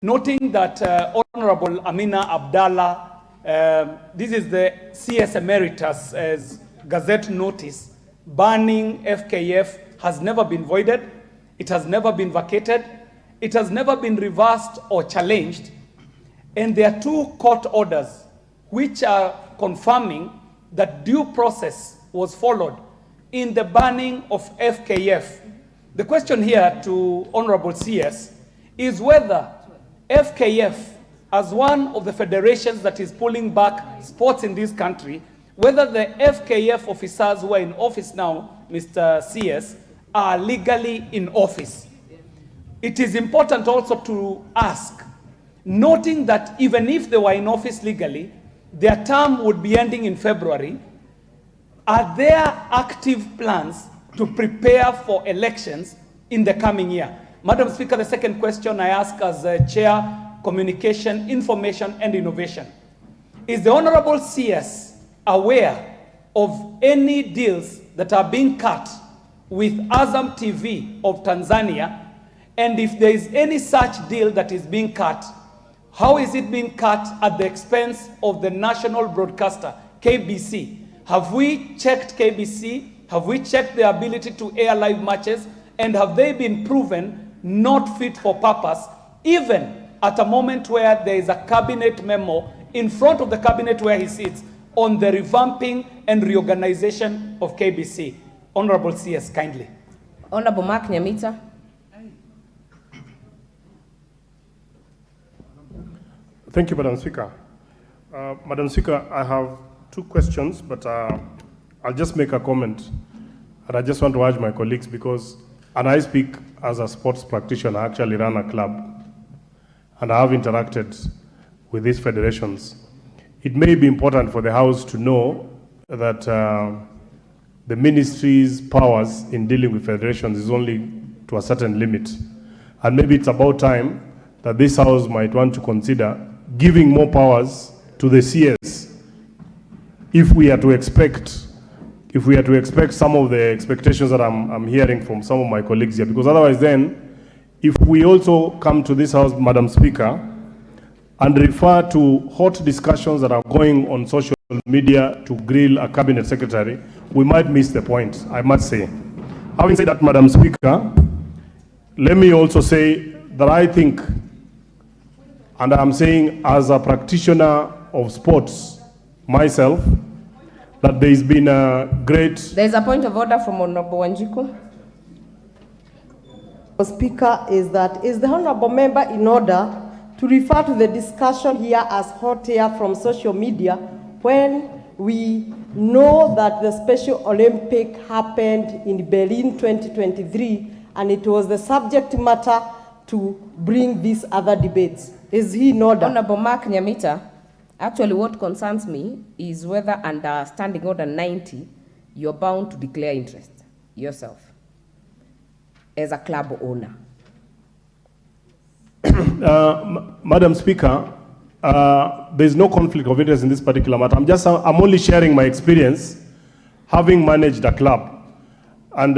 noting that Honorable Amina Abdallah, this is the CS Emeritus as Gazette notice, banning FKF has never been voided, it has never been vacated, it has never been reversed or challenged, and there are 2 court orders which are confirming that due process was followed in the banning of FKF. The question here to Honorable CS is whether FKF, as one of the federations that is pulling back sports in this country, whether the FKF officers who are in office now, Mr. CS, are legally in office. It is important also to ask, noting that even if they were in office legally, their term would be ending in February, are there active plans to prepare for elections in the coming year? Madam Speaker, the second question I ask as Chair, Communication, Information and Innovation. Is the Honorable CS aware of any deals that are being cut with Azam TV of Tanzania? And if there is any such deal that is being cut, how is it being cut at the expense of the national broadcaster, KBC? Have we checked KBC? Have we checked their ability to air live matches? And have they been proven not fit for purpose, even at a moment where there is a cabinet memo in front of the cabinet where he sits on the revamping and reorganization of KBC? Honorable CS, kindly. Honorable Mark Nyamita. Thank you, Madam Speaker. Madam Speaker, I have 2 questions, but I'll just make a comment. And I just want to urge my colleagues because, and I speak as a sports practitioner, I actually run a club, and I have interacted with these federations. It may be important for the House to know that the ministry's powers in dealing with federations is only to a certain limit. And maybe it's about time that this House might want to consider giving more powers to the CS if we are to expect some of the expectations that I'm hearing from some of my colleagues here, because otherwise then, if we also come to this House, Madam Speaker, and refer to hot discussions that are going on social media to grill a cabinet secretary, we might miss the point, I must say. Having said that, Madam Speaker, let me also say that I think, and I'm saying as a practitioner of sports myself, that there's been a great... There's a point of order from Honorable Wanjiku. Speaker, is the Honorable Member in order to refer to the discussion here as hot air from social media when we know that the Special Olympic happened in Berlin 2023 and it was the subject matter to bring these other debates. Is he in order? Honorable Mark Nyamita, actually what concerns me is whether under Standing Order 90, you're bound to declare interest yourself as a club owner. Madam Speaker, there's no conflict of interest in this particular matter. I'm only sharing my experience having managed a club. And